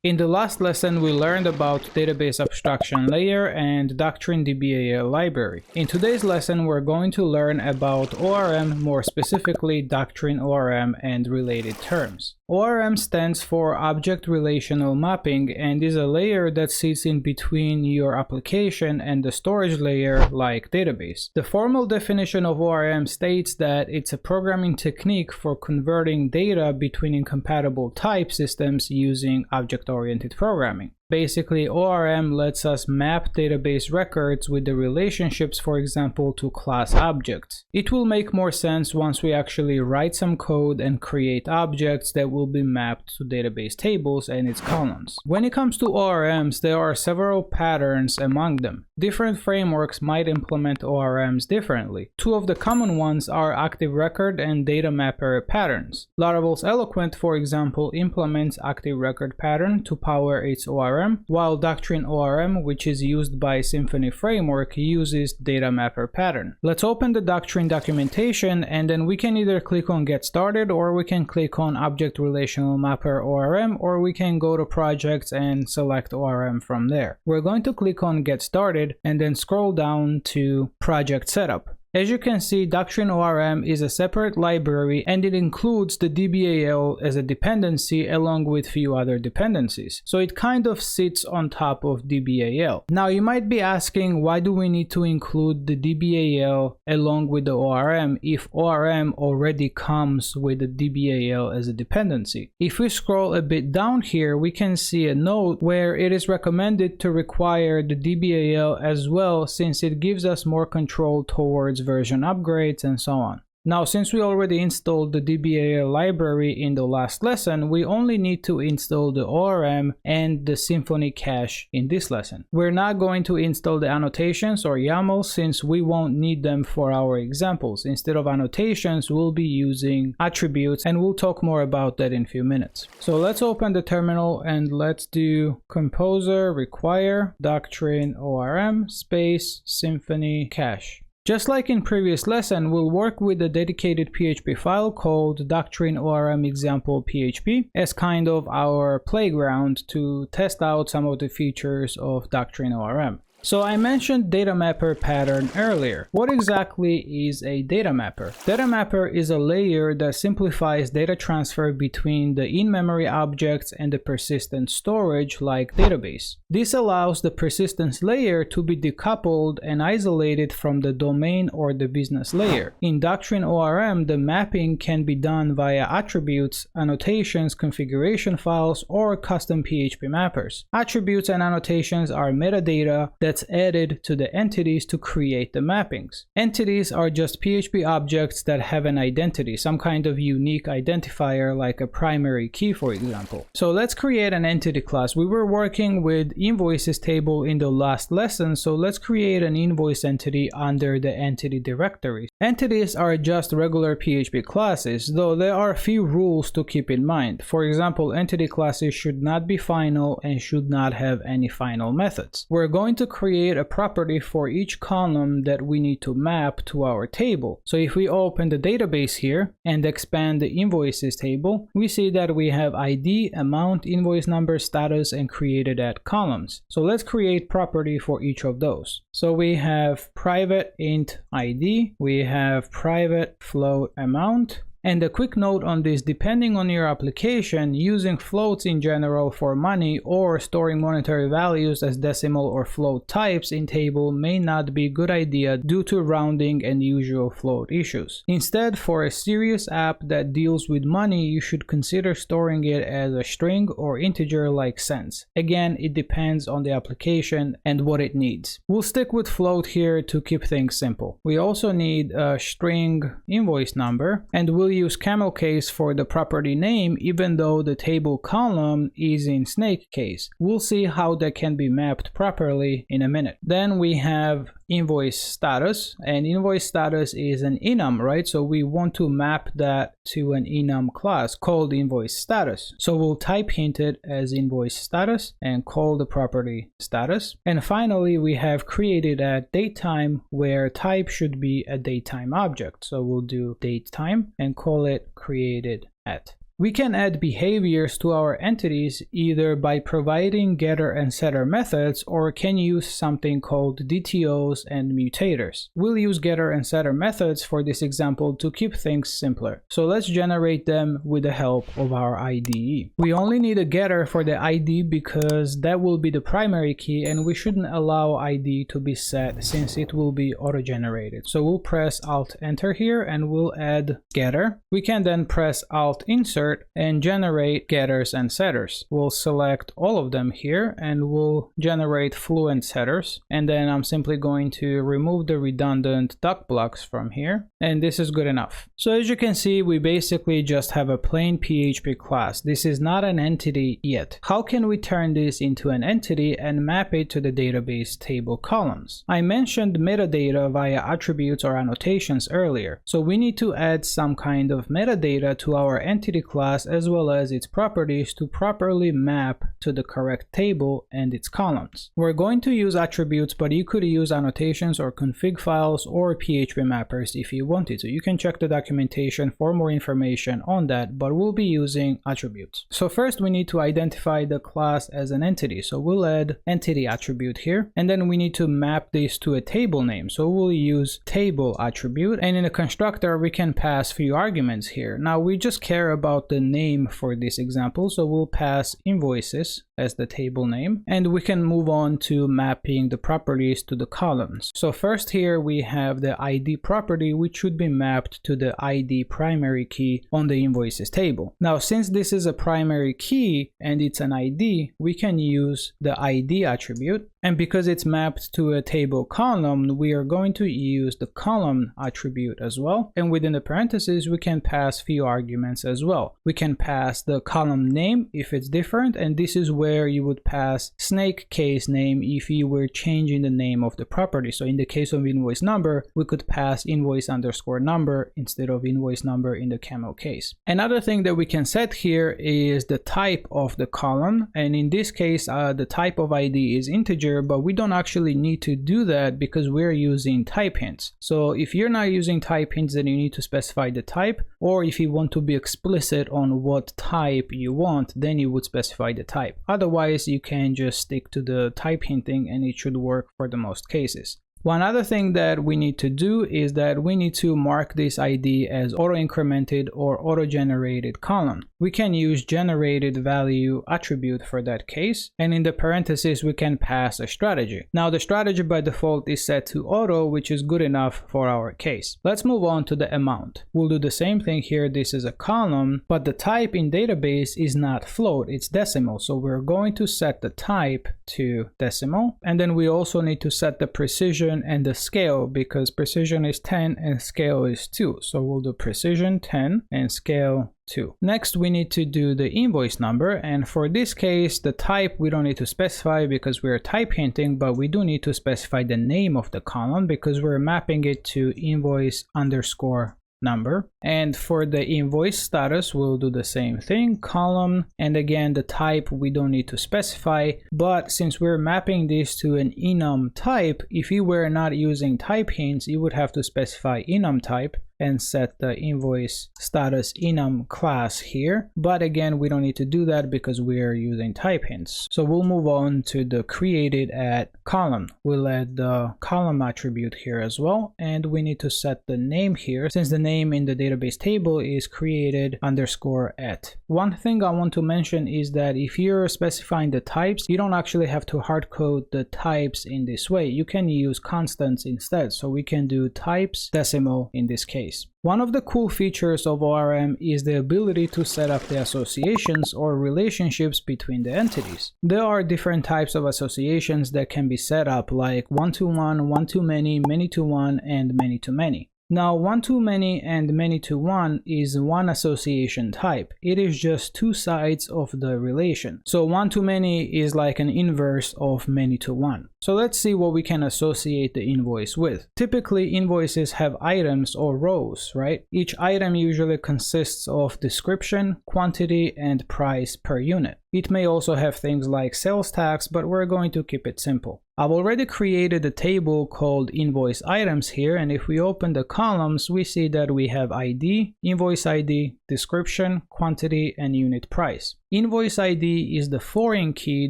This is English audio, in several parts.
In the last lesson, we learned about database abstraction layer and Doctrine DBAL library. In today's lesson, we're going to learn about ORM, more specifically Doctrine ORM and related terms. ORM stands for Object Relational Mapping and is a layer that sits in between your application and the storage layer like database. The formal definition of ORM states that it's a programming technique for converting data between incompatible type systems using object-oriented programming. Basically, ORM lets us map database records with the relationships, for example, to class objects. It will make more sense once we actually write some code and create objects that will be mapped to database tables and its columns. When it comes to ORMs, there are several patterns among them. Different frameworks might implement ORMs differently. Two of the common ones are Active Record and Data Mapper patterns. Laravel's Eloquent, for example, implements Active Record pattern to power its ORM, while Doctrine ORM, which is used by Symfony framework, uses Data Mapper pattern. Let's open the Doctrine documentation and then we can either click on Get Started or we can click on Object Relational Mapper ORM, or we can go to Projects and select ORM from there. We're going to click on Get Started and then scroll down to Project Setup. As you can see, Doctrine ORM is a separate library and it includes the DBAL as a dependency along with few other dependencies. So it kind of sits on top of DBAL. Now you might be asking, why do we need to include the DBAL along with the ORM if ORM already comes with the DBAL as a dependency? If we scroll a bit down here, we can see a note where it is recommended to require the DBAL as well, since it gives us more control towards version upgrades and so on. Now, since we already installed the DBAL library in the last lesson, we only need to install the ORM and the Symfony cache in this lesson. We're not going to install the annotations or YAMLs since we won't need them for our examples. Instead of annotations, we'll be using attributes, and we'll talk more about that in a few minutes. So let's open the terminal and let's do composer require Doctrine ORM space Symfony cache. Just like in previous lesson, we'll work with a dedicated PHP file called Doctrine ORM example PHP as kind of our playground to test out some of the features of Doctrine ORM. So I mentioned data mapper pattern earlier. What exactly is a data mapper? Data mapper is a layer that simplifies data transfer between the in-memory objects and the persistent storage like database. This allows the persistence layer to be decoupled and isolated from the domain or the business layer. In Doctrine ORM, the mapping can be done via attributes, annotations, configuration files, or custom PHP mappers. Attributes and annotations are metadata that's added to the entities to create the mappings. Entities are just PHP objects that have an identity, some kind of unique identifier like a primary key, for example. So let's create an entity class. We were working with invoices table in the last lesson, so let's create an invoice entity under the entity directory. Entities are just regular PHP classes, though there are a few rules to keep in mind. For example, entity classes should not be final and should not have any final methods. We're going to create a property for each column that we need to map to our table. So if we open the database here and expand the invoices table, we see that we have ID, amount, invoice number, status, and created at columns. So let's create property for each of those. So we have private int ID, we have private float amount. And a quick note on this, depending on your application, using floats in general for money or storing monetary values as decimal or float types in table may not be a good idea due to rounding and usual float issues. Instead, for a serious app that deals with money, you should consider storing it as a string or integer like cents. Again, it depends on the application and what it needs. We'll stick with float here to keep things simple. We also need a string invoice number, and we'll use camel case for the property name even though the table column is in snake case. We'll see how that can be mapped properly in a minute. Then we have invoice status, and invoice status is an enum, right? So we want to map that to an enum class called invoice status. So we'll type hint it as invoice status and call the property status. And finally, we have created at datetime where type should be a datetime object. So we'll do datetime and call it created at. We can add behaviors to our entities either by providing getter and setter methods, or can use something called DTOs and mutators. We'll use getter and setter methods for this example to keep things simpler. So let's generate them with the help of our IDE. We only need a getter for the ID because that will be the primary key, and we shouldn't allow ID to be set since it will be auto-generated. So we'll press Alt Enter here and we'll add getter. We can then press Alt Insert and generate getters and setters. We'll select all of them here and we'll generate fluent setters, and then I'm simply going to remove the redundant duck blocks from here, and this is good enough. So as you can see, we basically just have a plain PHP class. This is not an entity yet. How can we turn this into an entity and map it to the database table columns? I mentioned metadata via attributes or annotations earlier, so we need to add some kind of metadata to our entity class as well as its properties to properly map to the correct table and its columns. We're going to use attributes, but you could use annotations or config files or PHP mappers if you wanted to. You can check the documentation for more information on that, but we'll be using attributes. So first we need to identify the class as an entity. So we'll add entity attribute here, and then we need to map this to a table name. So we'll use table attribute, and in the constructor we can pass few arguments here. Now we just care about the name for this example, so we'll pass invoices as the table name, and we can move on to mapping the properties to the columns. So first here we have the ID property, which should be mapped to the ID primary key on the invoices table. Now since this is a primary key and it's an ID, we can use the ID attribute, and because it's mapped to a table column, we are going to use the column attribute as well, and within the parentheses we can pass few arguments as well. We can pass the column name if it's different, and this is where you would pass snake case name if you were changing the name of the property. So in the case of invoice number, we could pass invoice underscore number instead of invoice number in the camel case. Another thing that we can set here is the type of the column, and in this case the type of ID is integer, but we don't actually need to do that because we're using type hints. So if you're not using type hints, then you need to specify the type, or if you want to be explicit on what type you want, then you would specify the type. Otherwise, you can just stick to the type hinting and it should work for the most cases. One other thing that we need to do is that we need to mark this ID as auto-incremented or auto-generated column. We can use generated value attribute for that case, and in the parentheses we can pass a strategy. Now the strategy by default is set to auto, which is good enough for our case. Let's move on to the amount. We'll do the same thing here. This is a column, but the type in database is not float, it's decimal. So we're going to set the type to decimal, and then we also need to set the precision and the scale, because precision is 10 and scale is 2. So we'll do precision 10 and scale 2. Next we need to do the invoice number, and for this case the type we don't need to specify because we're type hinting, but we do need to specify the name of the column because we're mapping it to invoice underscore number. And for the invoice status, we'll do the same thing, column, and again the type we don't need to specify, but since we're mapping this to an enum type, if you were not using type hints, you would have to specify enum type and set the invoice status enum class here, but again we don't need to do that because we are using type hints. So we'll move on to the created at column. We'll add the column attribute here as well, and we need to set the name here since the name in the database table is created underscore at. One thing I want to mention is that if you're specifying the types, you don't actually have to hard code the types in this way. You can use constants instead, so we can do types decimal in this case. One of the cool features of ORM is the ability to set up the associations or relationships between the entities. There are different types of associations that can be set up, like one-to-one, one-to-many, many-to-one, and many-to-many. Now, one-to-many and many-to-one is one association type. It is just two sides of the relation. So one-to-many is like an inverse of many-to-one. So let's see what we can associate the invoice with. Typically, invoices have items or rows, right? Each item usually consists of description, quantity, and price per unit. It may also have things like sales tax, but we're going to keep it simple. I've already created a table called invoice items here, and if we open the columns, we see that we have ID, invoice ID, description, quantity, and unit price. Invoice ID is the foreign key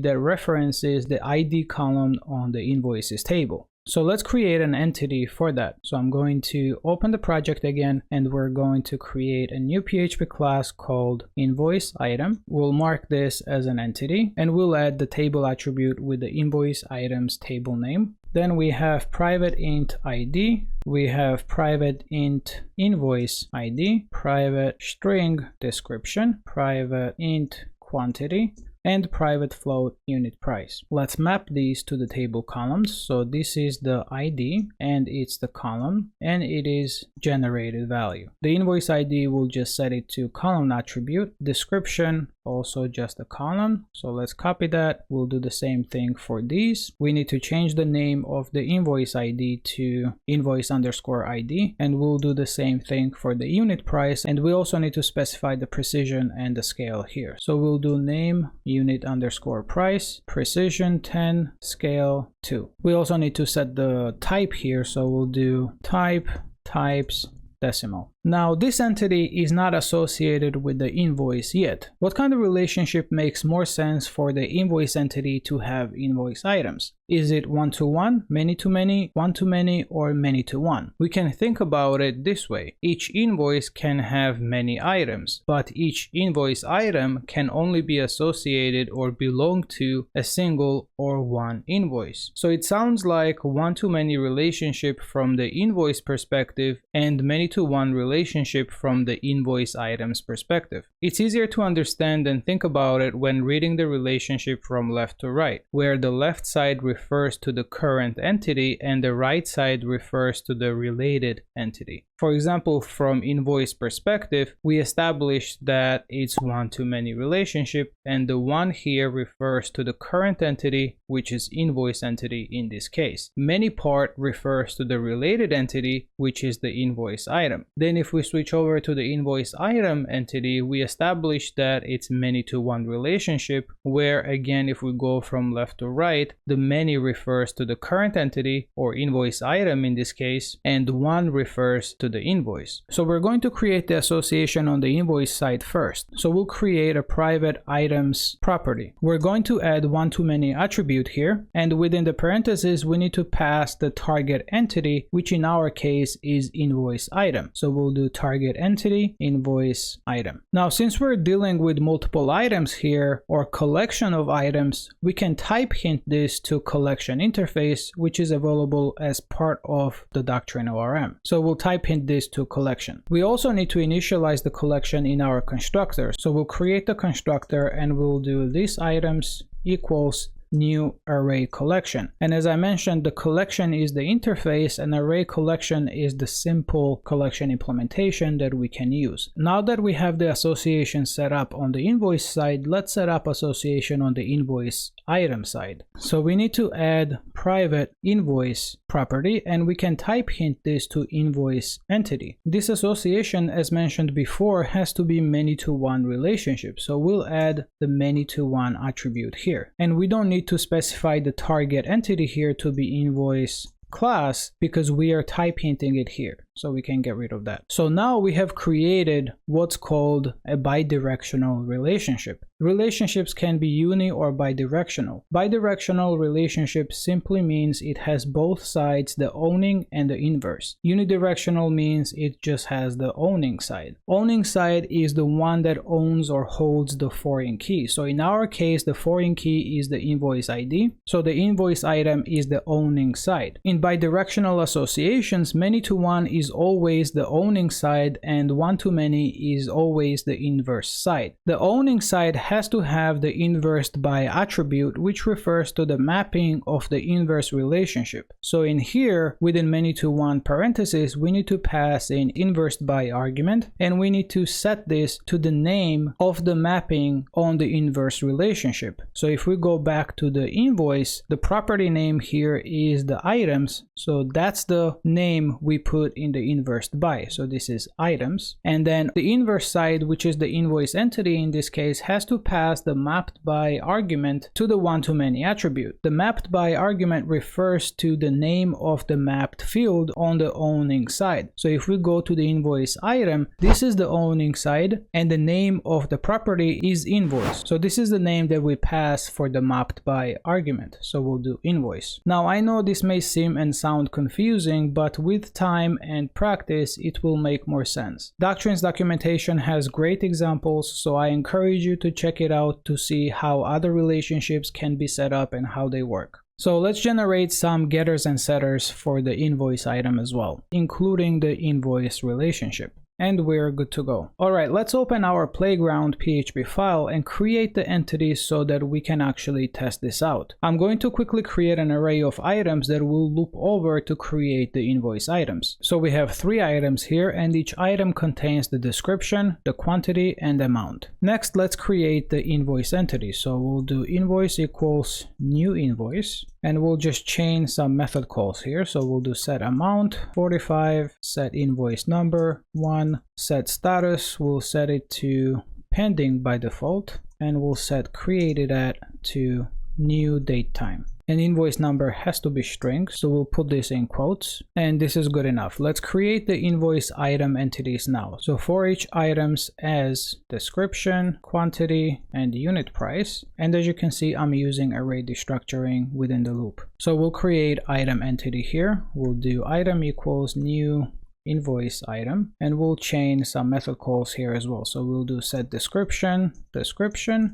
that references the ID column on the invoices table. So let's create an entity for that. So I'm going to open the project again, and we're going to create a new PHP class called invoice item. We'll mark this as an entity, and we'll add the table attribute with the invoice items table name. Then we have private int ID, we have private int invoice ID, private string description, private int quantity, and private float unit price. Let's map these to the table columns. So this is the ID and it's the column and it is generated value. The invoice ID will just set it to column attribute. Description also just a column. So let's copy that. We'll do the same thing for these. We need to change the name of the invoice ID to invoice_ID, and we'll do the same thing for the unit price. And we also need to specify the precision and the scale here. So we'll do name unit_price, precision 10, scale 2. We also need to set the type here. So we'll do type, types, decimal. Now this entity is not associated with the invoice yet. What kind of relationship makes more sense for the invoice entity to have invoice items? Is it one-to-one, many-to-many, one-to-many, or many-to-one? We can think about it this way. Each invoice can have many items, but each invoice item can only be associated or belong to a single or one invoice. So it sounds like one-to-many relationship from the invoice perspective and many-to-one relationship from the invoice items perspective. It's easier to understand and think about it when reading the relationship from left to right, where the left side refers to the current entity and the right side refers to the related entity. For example, from invoice perspective, we established that it's one-to-many relationship, and the one here refers to the current entity, which is invoice entity in this case. Many part refers to the related entity, which is the invoice item. Then if we switch over to the invoice item entity, we established that it's many-to-one relationship, where again, if we go from left to right, the many refers to the current entity or invoice item in this case, and one refers to the invoice. So we're going to create the association on the invoice side first. So we'll create a private items property. We're going to add one-to-many attribute here, and within the parentheses we need to pass the target entity, which in our case is invoice item. So we'll do target entity invoice item. Now since we're dealing with multiple items here or collection of items, we can type hint this to collection interface, which is available as part of the Doctrine ORM. So we'll type hint this to collection. We also need to initialize the collection in our constructor. So we'll create the constructor and we'll do this items equals new array collection. And as I mentioned, the collection is the interface and array collection is the simple collection implementation that we can use. Now that we have the association set up on the invoice side, let's set up association on the invoice item side. So we need to add private invoice property, and we can type hint this to invoice entity. This association, as mentioned before, has to be many-to-one relationship. So we'll add the many-to-one attribute here, and we don't need to specify the target entity here to be invoice class because we are type hinting it here. So we can get rid of that. So now we have created what's called a bidirectional relationship. Relationships can be uni or bidirectional. Bidirectional relationship simply means it has both sides, the owning and the inverse. Unidirectional means it just has the owning side. Owning side is the one that owns or holds the foreign key. So in our case, the foreign key is the invoice ID. So the invoice item is the owning side. In bidirectional associations, many-to-one is always the owning side and one-to-many is always the inverse side. The owning side has to have the inversed by attribute, which refers to the mapping of the inverse relationship. So in here, within many-to-one parentheses, we need to pass an inversed by argument, and we need to set this to the name of the mapping on the inverse relationship. So if we go back to the invoice, the property name here is the items. So that's the name we put in contain the inversed by. So this is items. And then the inverse side, which is the invoice entity in this case, has to pass the mapped by argument to the one-to-many attribute. The mapped by argument refers to the name of the mapped field on the owning side. So if we go to the invoice item, this is the owning side and the name of the property is invoice. So this is the name that we pass for the mapped by argument. So we'll do invoice. Now I know this may seem and sound confusing, but with time and practice it will make more sense. Doctrine's documentation has great examples, so I encourage you to check it out to see how other relationships can be set up and how they work. So let's generate some getters and setters for the invoice item as well, including the invoice relationship. And we're good to go. Alright, let's open our playground PHP file and create the entities so that we can actually test this out. I'm going to quickly create an array of items that will loop over to create the invoice items. So we have 3 items here, and each item contains the description, the quantity, and the amount. Next, let's create the invoice entity. So we'll do invoice equals new invoice. And we'll just chain some method calls here. So we'll do set amount 45, set invoice number 1, set status, we'll set it to pending by default, and we'll set created at to new date time. And invoice number has to be string, so we'll put this in quotes, and this is good enough. Let's create the invoice item entities now. So for each items as description, quantity, and unit price. And as you can see, I'm using array destructuring within the loop. So we'll create item entity here. We'll do item equals new invoice item, and we'll chain some method calls here as well. So we'll do set description,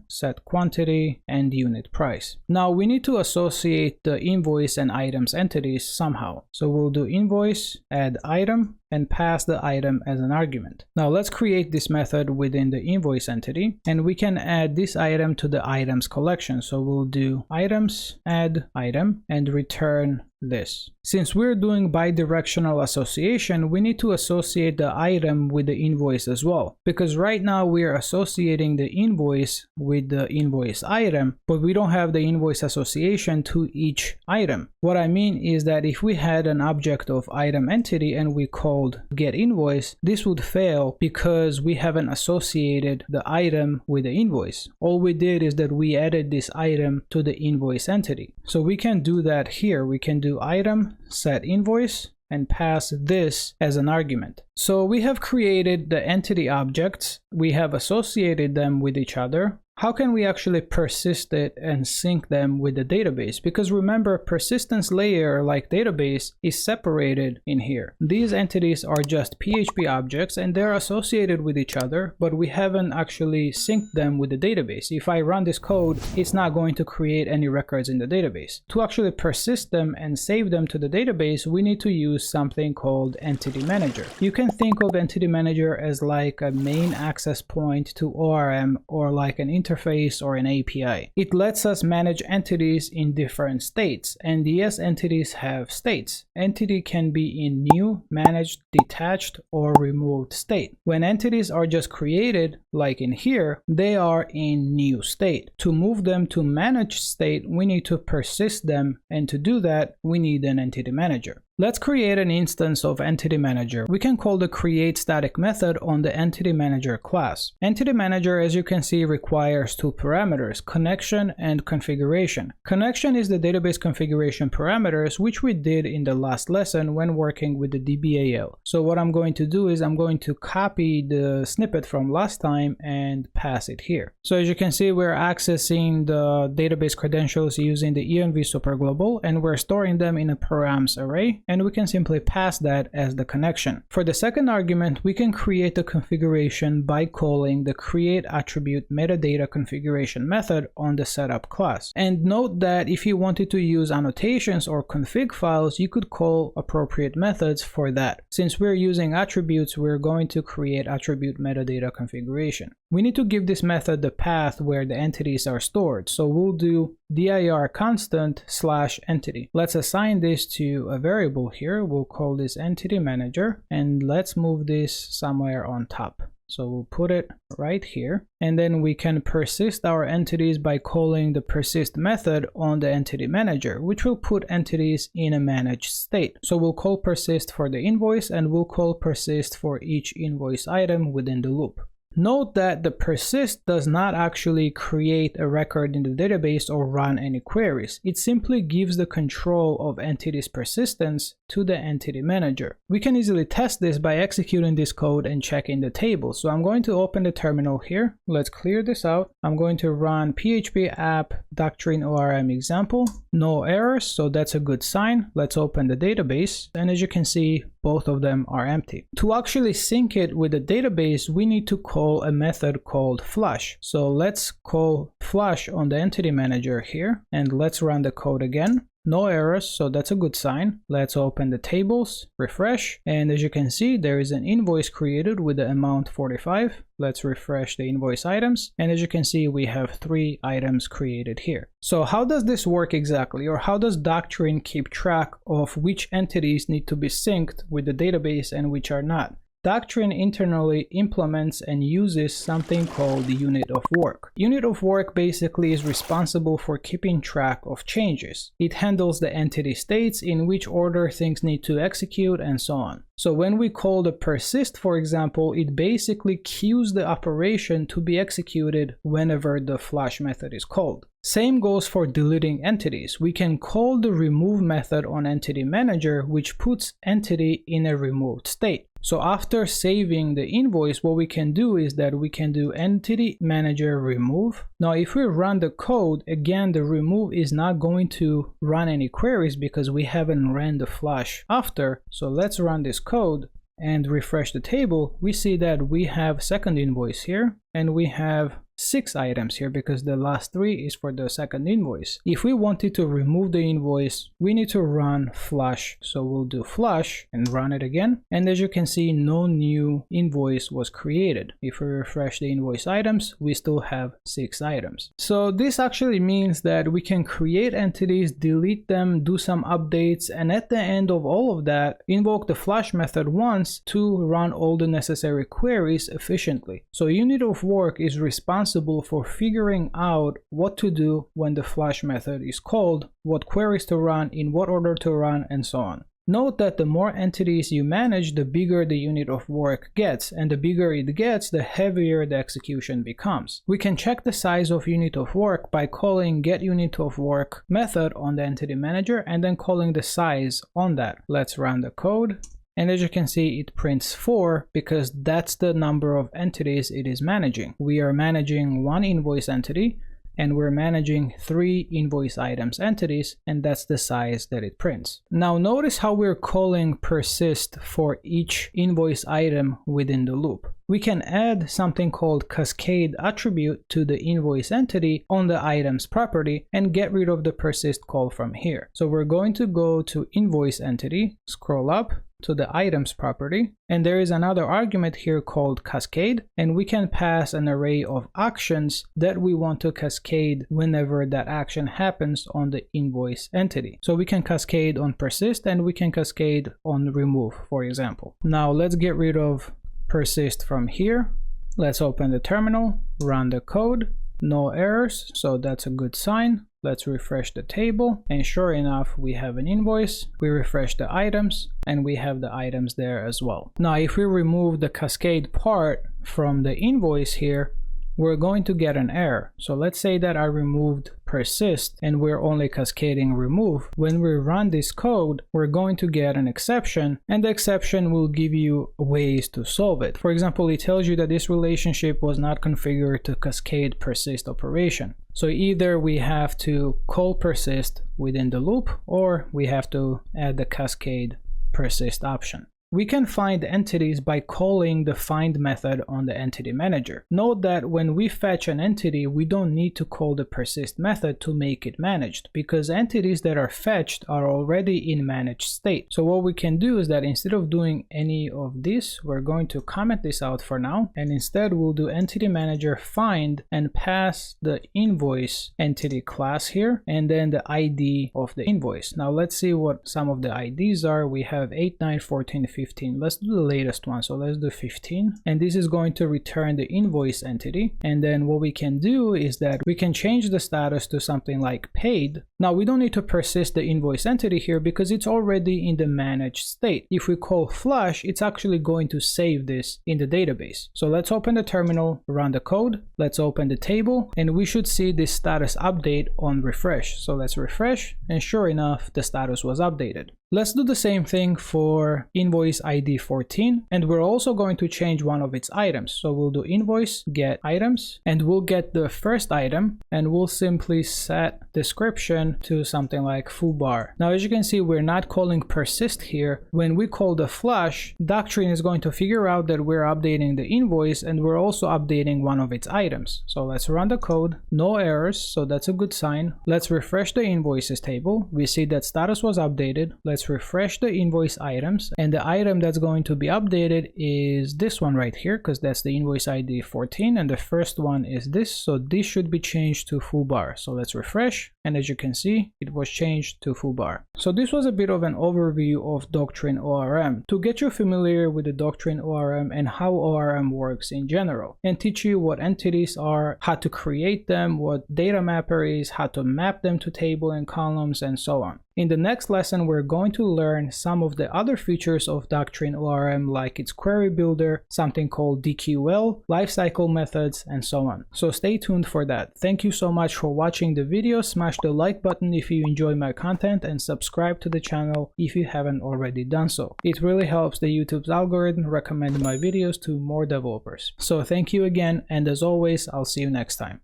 set quantity, and unit price. Now we need to associate the invoice and items entities somehow. So we'll do invoice, add item, and pass the item as an argument. Now let's create this method within the invoice entity, and we can add this item to the items collection. So we'll do items, add item, and return this. Since we're doing bidirectional association, we need to associate the item with the invoice as well, because right now we're associating the invoice with the invoice item, but we don't have the invoice association to each item. What I mean is that if we had an object of item entity and we called get invoice, this would fail because we haven't associated the item with the invoice. All we did is that we added this item to the invoice entity. So we can do that here. We can do item set invoice and pass this as an argument. So we have created the entity objects, we have associated them with each other. How can we actually persist it and sync them with the database? Because remember, persistence layer like database is separated in here. These entities are just PHP objects and they're associated with each other, but we haven't actually synced them with the database. If I run this code, it's not going to create any records in the database. To actually persist them and save them to the database, we need to use something called Entity Manager. You can think of Entity Manager as like a main access point to ORM, or like an interface or an API. It lets us manage entities in different states, and yes, entities have states. Entity can be in new, managed, detached, or removed state. When entities are just created, like in here, they are in new state. To move them to managed state, we need to persist them, and to do that, we need an Entity Manager. Let's create an instance of Entity Manager. We can call the create static method on the Entity Manager class. Entity Manager, as you can see, requires 2 parameters, connection and configuration. Connection is the database configuration parameters, which we did in the last lesson when working with the DBAL. So what I'm going to do is I'm going to copy the snippet from last time and pass it here. So as you can see, we're accessing the database credentials using the env superglobal, and we're storing them in a params array, and we can simply pass that as the connection. For the second argument, we can create the configuration by calling the create attribute metadata configuration method on the setup class. And note that if you wanted to use annotations or config files, you could call appropriate methods for that. Since we're using attributes, we're going to create attribute metadata configuration. We need to give this method the path where the entities are stored. So we'll do dir constant / entity. Let's assign this to a variable here. We'll call this Entity Manager, and let's move this somewhere on top. So we'll put it right here. And then we can persist our entities by calling the persist method on the entity manager, which will put entities in a managed state. So we'll call persist for the invoice, and we'll call persist for each invoice item within the loop. Note that the persist does not actually create a record in the database or run any queries. It simply gives the control of entities persistence to the entity manager. We can easily test this by executing this code and checking the table. So I'm going to open the terminal here. Let's clear this out. I'm going to run PHP app Doctrine ORM example. No errors, so that's a good sign. Let's open the database, and as you can see, both of them are empty. To actually sync it with the database, we need to call a method called flush. So let's call flush on the entity manager here, and let's run the code again. No errors, so that's a good sign. Let's open the tables, refresh, and as you can see, there is an invoice created with the amount 45. Let's refresh the invoice items, and as you can see, we have 3 items created here. So how does this work exactly, or how does Doctrine keep track of which entities need to be synced with the database and which are not? Doctrine internally implements and uses something called the unit of work. Unit of work basically is responsible for keeping track of changes. It handles the entity states, in which order things need to execute, and so on. So when we call the persist, for example, it basically queues the operation to be executed whenever the flush method is called. Same goes for deleting entities. We can call the remove method on entity manager, which puts entity in a removed state. So after saving the invoice, what we can do is that we can do entity manager remove. Now if we run the code, again the remove is not going to run any queries because we haven't ran the flush after. So let's run this code and refresh the table. We see that we have second invoice here, and we have 6 items here because the last 3 is for the second invoice. If we wanted to remove the invoice, we need to run flush. So we'll do flush and run it again. And as you can see, no new invoice was created. If we refresh the invoice items, we still have 6 items. So this actually means that we can create entities, delete them, do some updates, and at the end of all of that, invoke the flush method once to run all the necessary queries efficiently. So unit of work is responsible for figuring out what to do when the flush method is called, what queries to run, in what order to run, and so on. Note that the more entities you manage, the bigger the unit of work gets, and the bigger it gets, the heavier the execution becomes. We can check the size of unit of work by calling getUnitOfWork method on the entity manager and then calling the size on that. Let's run the code. And as you can see, it prints 4 because that's the number of entities it is managing. We are managing 1 invoice entity, and we're managing 3 invoice items entities, and that's the size that it prints. Now notice how we're calling persist for each invoice item within the loop. We can add something called cascade attribute to the invoice entity on the items property and get rid of the persist call from here. So we're going to go to invoice entity, scroll up to the items property, and there is another argument here called cascade, and we can pass an array of actions that we want to cascade whenever that action happens on the invoice entity. So we can cascade on persist and we can cascade on remove, for example. Now let's get rid of persist from here. Let's open the terminal, run the code, no errors, so that's a good sign. Let's refresh the table, and sure enough, we have an invoice. We refresh the items, and we have the items there as well. Now, if we remove the cascade part from the invoice here, we're going to get an error. So let's say that I removed persist and we're only cascading remove. When we run this code, we're going to get an exception, and the exception will give you ways to solve it. For example, it tells you that this relationship was not configured to cascade persist operation. So either we have to call persist within the loop, or we have to add the cascade persist option. We can find entities by calling the find method on the entity manager. Note that when we fetch an entity, we don't need to call the persist method to make it managed, because entities that are fetched are already in managed state. So what we can do is that instead of doing any of this, we're going to comment this out for now, and instead we'll do entity manager find and pass the invoice entity class here, and then the ID of the invoice. Now let's see what some of the IDs are. We have 8, 9, 14, 15. Let's do the latest one. So let's do 15. And this is going to return the invoice entity. And then what we can do is that we can change the status to something like paid. Now we don't need to persist the invoice entity here because it's already in the managed state. If we call flush, it's actually going to save this in the database. So let's open the terminal, run the code. Let's open the table, and we should see this status update on refresh. So let's refresh, and sure enough, the status was updated. Let's do the same thing for invoice ID 14, and we're also going to change one of its items. So we'll do invoice get items, and we'll get the first item, and we'll simply set description to something like foobar. Now, as you can see, we're not calling persist here. When we call the flush, Doctrine is going to figure out that we're updating the invoice, and we're also updating one of its items. So let's run the code, no errors, so that's a good sign. Let's refresh the invoices table. We see that status was updated. Let's refresh the invoice items, and the item that's going to be updated is this one right here, because that's the invoice ID 14, and the first one is this, so this should be changed to foobar. So let's refresh, and as you can see, it was changed to foobar. So this was a bit of an overview of Doctrine ORM to get you familiar with the Doctrine ORM and how ORM works in general, and teach you what entities are, how to create them, what data mapper is, how to map them to table and columns, and so on. In the next lesson, we're going to learn some of the other features of Doctrine ORM, like its query builder, something called DQL, lifecycle methods, and so on. So stay tuned for that. Thank you so much for watching the video. Smash the like button if you enjoy my content, and subscribe to the channel if you haven't already done so. It really helps the YouTube's algorithm recommend my videos to more developers. So thank you again, and as always, I'll see you next time.